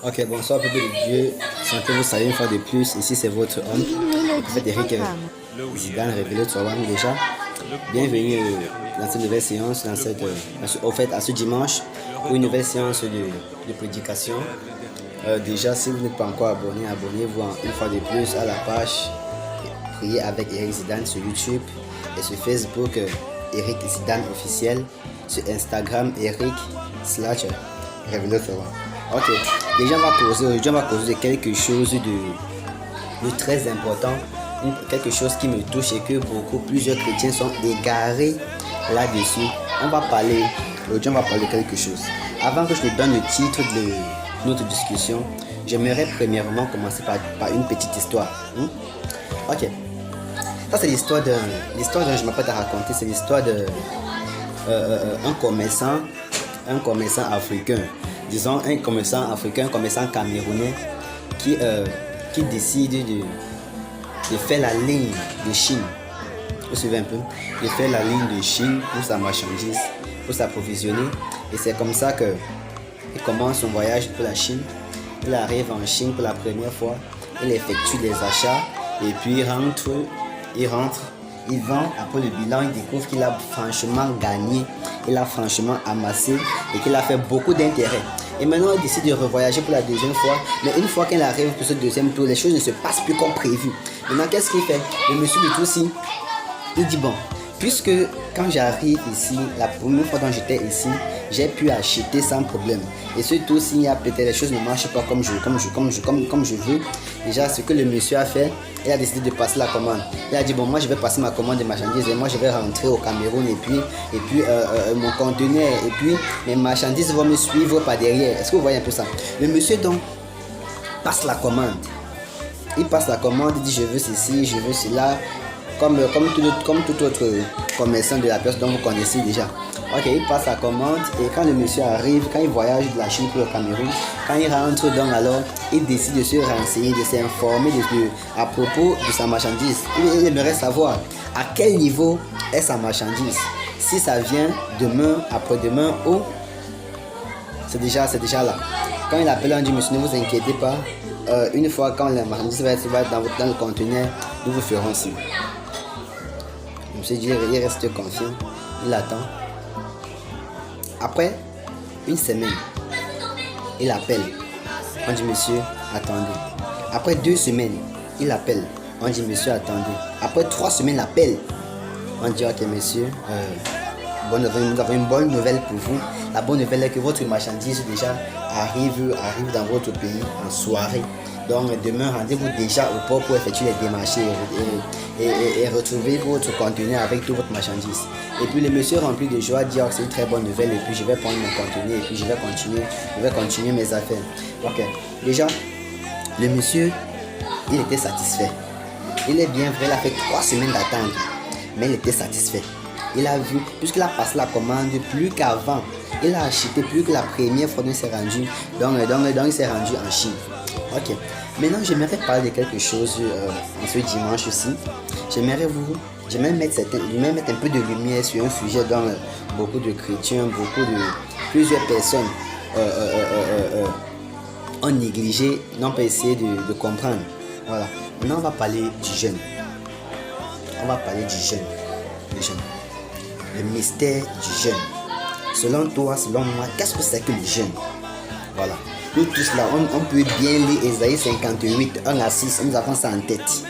Ok, bonsoir, peuple de Dieu. Sentez-vous saluer une fois de plus. Ici, c'est votre homme, le prophète Eric Zidane, révélé de Sorbonne déjà. Bienvenue dans cette nouvelle séance, au fait, à ce dimanche, pour une nouvelle séance de prédication. Déjà, si vous n'êtes pas encore abonné, abonnez-vous une fois de plus à la page Prier avec Eric Zidane sur YouTube et sur Facebook, Eric Zidane officiel, sur Instagram, Eric / révélé de Sorbonne. Ok, déjà aujourd'hui on va causer de quelque chose de très important, quelque chose qui me touche et que plusieurs chrétiens sont égarés là-dessus. Aujourd'hui on va parler de quelque chose. Avant que je te donne le titre de notre discussion, j'aimerais premièrement commencer par une petite histoire. Ok, ça c'est l'histoire dont je m'apprête à raconter, c'est l'histoire d'un commerçant africain. Disons un commerçant africain, un commerçant camerounais qui décide de faire la ligne de Chine. Vous suivez un peu? De faire la ligne de Chine pour sa marchandise, pour s'approvisionner. Et c'est comme ça qu'il commence son voyage pour la Chine. Il arrive en Chine pour la première fois. Il effectue des achats et puis il rentre. Il vend, après le bilan, il découvre qu'il a franchement gagné, il a franchement amassé et qu'il a fait beaucoup d'intérêt. Et maintenant, il décide de revoyager pour la deuxième fois. Mais une fois qu'il arrive pour ce deuxième tour, les choses ne se passent plus comme prévu. Maintenant, qu'est-ce qu'il fait? Le monsieur du Toussi, il dit bon, puisque quand j'arrive ici, la première fois dont j'étais ici, j'ai pu acheter sans problème. Et surtout, s'il y a peut-être les choses ne marchent pas comme je veux. Déjà, ce que le monsieur a fait, il a décidé de passer la commande. Il a dit bon, moi je vais passer ma commande de marchandises et moi je vais rentrer au Cameroun et puis mon conteneur et puis mes marchandises vont me suivre par derrière. Est-ce que vous voyez un peu ça? Le monsieur donc passe la commande. Il passe la commande, il dit je veux ceci, je veux cela, comme tout autre commerçant de la pièce dont vous connaissez déjà. Ok, il passe la commande et quand le monsieur arrive, quand il voyage de la Chine pour le Cameroun, quand il rentre donc alors, il décide de se renseigner, de s'informer à propos de sa marchandise. Il aimerait savoir à quel niveau est sa marchandise. Si ça vient demain, après-demain ou c'est déjà là. Quand il appelle, on dit monsieur, ne vous inquiétez pas. Une fois quand la marchandise va être dans le conteneur, nous vous ferons signe. Monsieur dit, il reste confiant, il attend. Après une semaine, il appelle. On dit monsieur, attendez. Après 2 semaines, il appelle. On dit monsieur, attendez. Après 3 semaines, il appelle. On dit ok monsieur, nous avons une bonne nouvelle pour vous. La bonne nouvelle est que votre marchandise déjà arrive dans votre pays en soirée. Donc demain, rendez-vous déjà au port pour effectuer les démarches et retrouver votre conteneur avec toute votre marchandise. Et puis le monsieur rempli de joie dit c'est une très bonne nouvelle et puis je vais prendre mon conteneur et puis je vais continuer mes affaires. Ok, déjà le monsieur il était satisfait. Il est bien vrai, il a fait 3 semaines d'attente, mais il était satisfait. Il a vu, puisqu'il a passé la commande plus qu'avant, il a acheté plus que la première fois qu'il s'est rendu, donc il s'est rendu en Chine. Ok, maintenant j'aimerais parler de quelque chose en ce dimanche aussi. J'aimerais mettre un peu de lumière sur un sujet dont beaucoup de chrétiens, plusieurs personnes ont négligé, n'ont pas essayé de comprendre. Voilà, maintenant on va parler du jeûne. Le mystère du jeûne. Selon toi, selon moi, qu'est-ce que c'est que le jeûne? Voilà. Nous tous là, on peut bien lire Ésaïe 58, 1 à 6, nous avons ça en tête.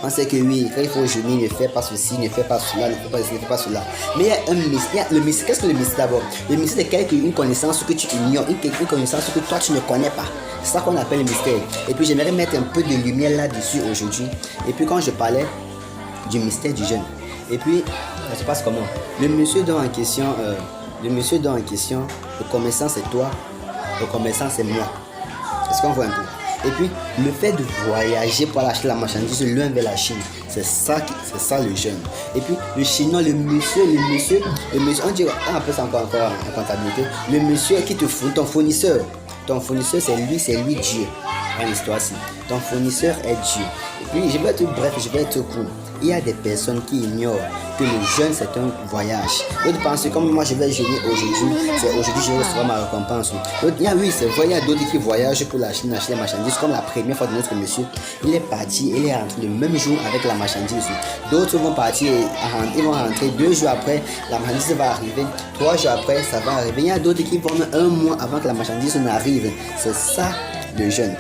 On sait que oui, quand il faut jeûner, ne fais pas ceci, ne fais pas cela, ne fais pas ceci, ne fais pas cela. Mais il y a un mystère. Le mystère, qu'est-ce que le mystère d'abord? Le mystère c'est une connaissance que tu ignores, une connaissance que toi tu ne connais pas. C'est ça qu'on appelle le mystère. Et puis j'aimerais mettre un peu de lumière là-dessus aujourd'hui. Et puis quand je parlais du mystère du jeûne, et puis ça se passe comment? Le monsieur dans en question, le commerçant c'est toi, le commerçant c'est moi. Est-ce qu'on voit un peu? Et puis le fait de voyager pour acheter la marchandise l'un vers la Chine, c'est ça le jeûne. Et puis le chinois, le monsieur, on appelle ça encore en comptabilité, le monsieur qui te fournit, ton fournisseur c'est lui Dieu. Une histoire ici. Ton fournisseur est Dieu. Et puis, je vais être bref, je vais être court. Il y a des personnes qui ignorent que le jeûne c'est un voyage. D'autres pensent comme moi je vais jeûner aujourd'hui, c'est aujourd'hui je recevoir ma récompense. D'autres, oui, c'est vrai, il y a d'autres qui voyagent pour la Chine acheter les marchandises, comme la première fois de notre monsieur. Il est parti, il est rentré le même jour avec la marchandise. D'autres vont partir, ils vont rentrer 2 jours après, la marchandise va arriver, 3 jours après, ça va arriver. Il y a d'autres qui vont 1 mois avant que la marchandise n'arrive. C'est ça. Le jeûne,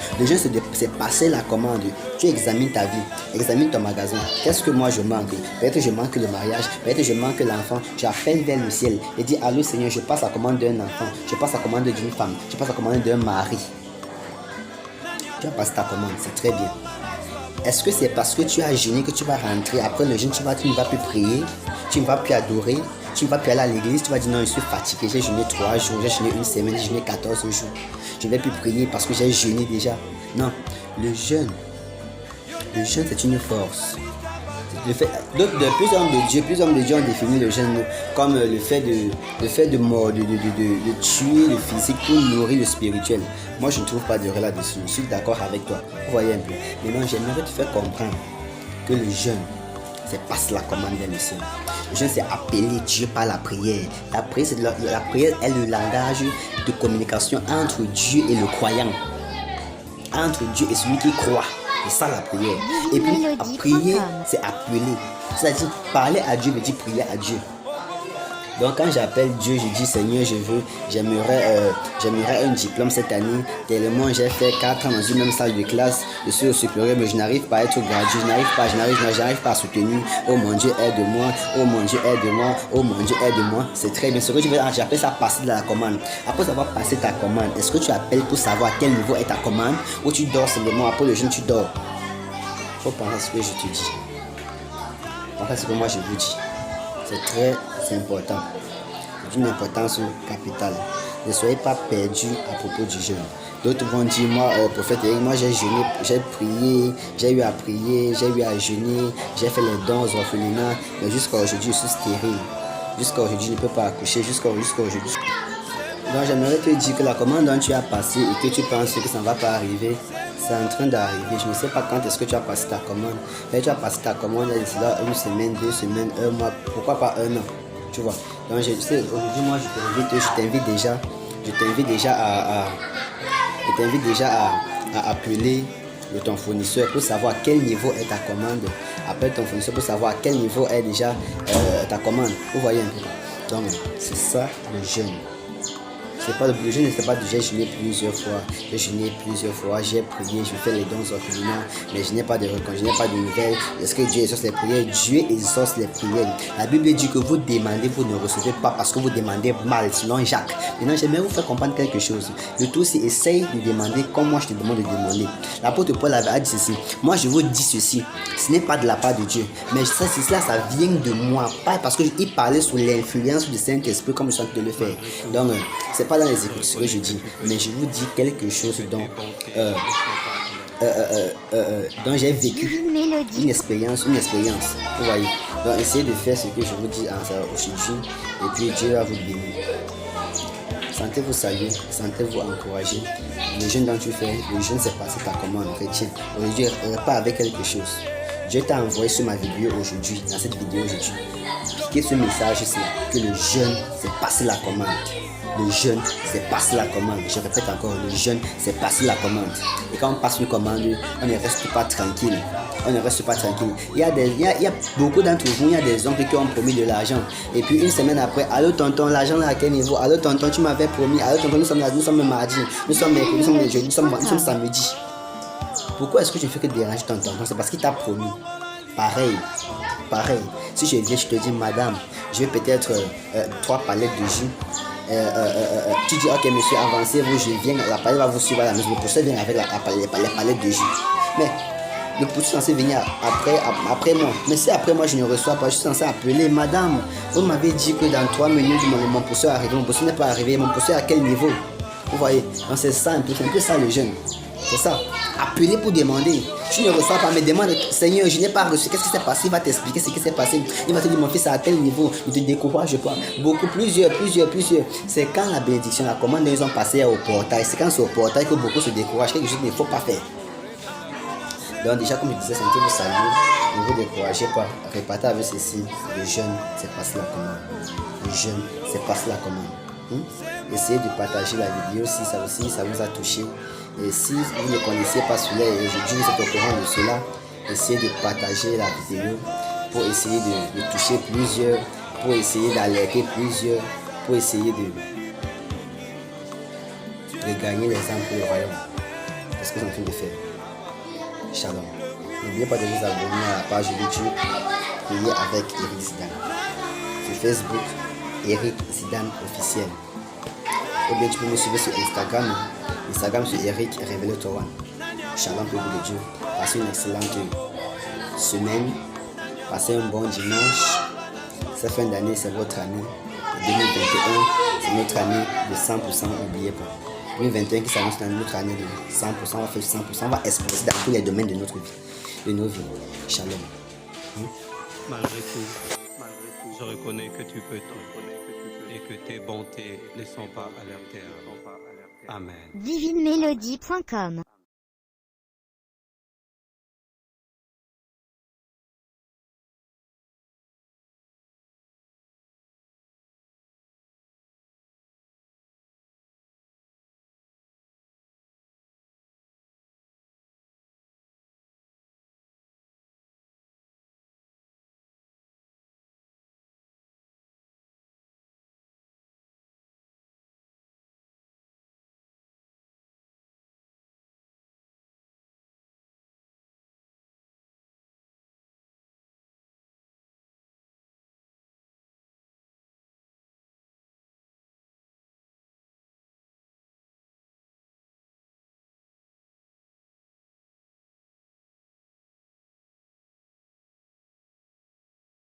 c'est passer la commande. Tu examines ta vie, examine ton magasin. Qu'est-ce que moi je manque? Peut-être je manque le mariage, peut-être je manque l'enfant. Tu appelles vers le ciel et dis allô Seigneur, je passe la commande d'un enfant, je passe la commande d'une femme, je passe la commande d'un mari. Tu vas passer ta commande, c'est très bien. Est-ce que c'est parce que tu as jeûné que tu vas rentrer après le jeûne, tu ne vas plus prier, tu ne vas plus adorer, tu ne vas plus aller à l'église, tu vas dire non, je suis fatigué, j'ai jeûné 3 jours, j'ai jeûné 1 semaine, j'ai jeûné 14 jours. Je ne vais plus prier parce que j'ai jeûné déjà. Non, le jeûne c'est une force. De plus hommes de Dieu ont défini le jeûne comme le fait de tuer le physique pour nourrir le spirituel. Moi, je ne trouve pas de vrai là-dessus. Je suis d'accord avec toi. Vous voyez un peu. Maintenant, j'aimerais te faire comprendre que le jeûne, c'est passer la commande vers le ciel. Le jeûne, c'est appeler Dieu par la prière. La prière est le langage de communication entre Dieu et le croyant. Entre Dieu et celui qui croit. C'est ça la prière. Et puis, prier, c'est appeler. C'est-à-dire, parler à Dieu veut dire prier à Dieu. Donc quand j'appelle Dieu, je dis Seigneur, j'aimerais un diplôme cette année, tellement j'ai fait 4 ans dans une même salle de classe, je suis au supérieur, mais je n'arrive pas à être gradué, je n'arrive pas à soutenir. Oh mon Dieu, aide-moi, oh mon Dieu, aide-moi, oh mon Dieu, aide-moi. C'est très bien. Ce que j'appelle ça passer de la commande. Après avoir passé ta commande, est-ce que tu appelles pour savoir à quel niveau est ta commande ou tu dors seulement après le jeûne, tu dors? Il faut penser à ce que je te dis. Pensez à ce que moi je vous dis. C'est important. C'est d'une importance capitale. Ne soyez pas perdus à propos du jeûne. D'autres vont dire, moi, prophète Eric, moi j'ai jeûné, j'ai prié, j'ai eu à prier, j'ai eu à jeûner, j'ai fait les dons aux orphelinats, mais jusqu'à aujourd'hui, je suis stérile. Jusqu'à aujourd'hui, je ne peux pas accoucher, jusqu'à aujourd'hui. Donc j'aimerais te dire que la commande dont tu as passé et que tu penses que ça ne va pas arriver, c'est en train d'arriver. Je ne sais pas quand est-ce que tu as passé ta commande. Mais tu as passé ta commande d'ici là 1 semaine, 2 semaines, 1 mois, pourquoi pas 1 an. Tu vois. Donc aujourd'hui, moi je t'invite déjà à appeler ton fournisseur pour savoir à quel niveau est ta commande. Appelle ton fournisseur pour savoir à quel niveau est déjà ta commande. Vous voyez un peu. Donc c'est ça le jeûne. Le jeûne, c'est pas de j'ai jeûné plusieurs fois, j'ai prié, je fais les dons aux orphelinats, mais je n'ai pas de réponse, je n'ai pas de nouvelles. Est-ce que Dieu exauce les prières? Dieu exauce les prières. La Bible dit que vous demandez, vous ne recevez pas parce que vous demandez mal, sinon Jacques. Maintenant, j'aimerais vous faire comprendre quelque chose. Le tout, c'est essaye de demander comme moi je te demande de demander. L'apôtre Paul avait dit ceci. Moi, je vous dis ceci. Ce n'est pas de la part de Dieu, mais ça vient de moi. Pas parce qu'il parlait sous l'influence du Saint-Esprit comme je suis en train de le faire. Donc, c'est pas dans les écoutes ce que je dis, mais je vous dis quelque chose dont j'ai vécu une expérience, vous voyez. Donc essayez de faire ce que je vous dis aujourd'hui et puis Dieu va vous bénir. Sentez-vous salué, sentez-vous encouragé. Le jeûne dont tu fais, le jeûne c'est passer ta commande chrétienne. Aujourd'hui, repars avec quelque chose. Dieu t'a envoyé sur ma vidéo aujourd'hui, dans cette vidéo aujourd'hui. Piquez ce message ici, que le jeûne c'est passer la commande. Le jeûne, c'est passer la commande. Je répète encore, le jeûne, c'est passer la commande. Et quand on passe une commande, on ne reste pas tranquille. Il y a beaucoup d'entre vous, il y a des oncles qui ont promis de l'argent. Et puis une semaine après, allô tonton, l'argent à quel niveau? Allô tonton, tu m'avais promis. Allô tonton, nous sommes mardi, nous sommes mercredi, nous sommes jeudi, nous sommes samedi. Pourquoi est-ce que je fais que déranger ton tonton? C'est parce qu'il t'a promis. Pareil. Si je viens, je te dis, madame, je vais peut-être 3 palettes de jus. Tu dis ok monsieur avancez-vous, je viens, la palette va vous suivre à la maison, le pousseur vient avec les palettes de jus. Mais le pousseur est censé venir après moi. Mais si après moi je ne reçois pas, je suis censé appeler madame. Vous m'avez dit que dans 3 minutes mon pousseur est arrivé, mon pousseur n'est pas arrivé, mon pousseur à quel niveau? Vous voyez, donc c'est ça un peu ça le jeûne. C'est ça. Appeler pour demander. Tu ne reçois pas, mais demande, Seigneur, je n'ai pas reçu. Qu'est-ce qui s'est passé? Il va t'expliquer ce qui s'est passé. Il va te dire, mon fils, à tel niveau, ne te décourage pas. Beaucoup, plusieurs. C'est quand la bénédiction, la commande, ils ont passé au portail. C'est quand c'est au portail que beaucoup se découragent. Quelque chose qu'il ne faut pas faire. Donc déjà, comme je disais, sentez-vous saluer. Ne vous découragez pas. Répétez avec ceci. Le jeûne, c'est passer la commande. Le jeûne, c'est passer la commande. Essayez de partager la vidéo si ça vous a touché. Et si vous ne connaissiez pas cela et aujourd'hui vous êtes au courant de cela, essayez de partager la vidéo pour essayer de toucher plusieurs, pour essayer d'alerter plusieurs, pour essayer de gagner les âmes pour le royaume. C'est ce que nous sommes en train de faire. Shalom. N'oubliez pas de vous abonner à la page YouTube Priez avec Eric Zidane. Sur Facebook, Eric Zidane officiel. Ou bien tu peux me suivre sur Instagram. Instagram sur Eric Révélateur One. Shalom peuple de Dieu. Passez une excellente semaine. Passez un bon dimanche. Cette fin d'année, c'est votre année. 2021, c'est notre année de 100%. N'oubliez pas. 2021 qui s'annonce dans notre année de 100%. On va faire 100%. On va exploser dans tous les domaines de notre vie. De nos vies. Shalom. Malgré tout, je reconnais que tu peux tout et que tes bontés ne sont pas à leur terme. Amen. divinemelodie.com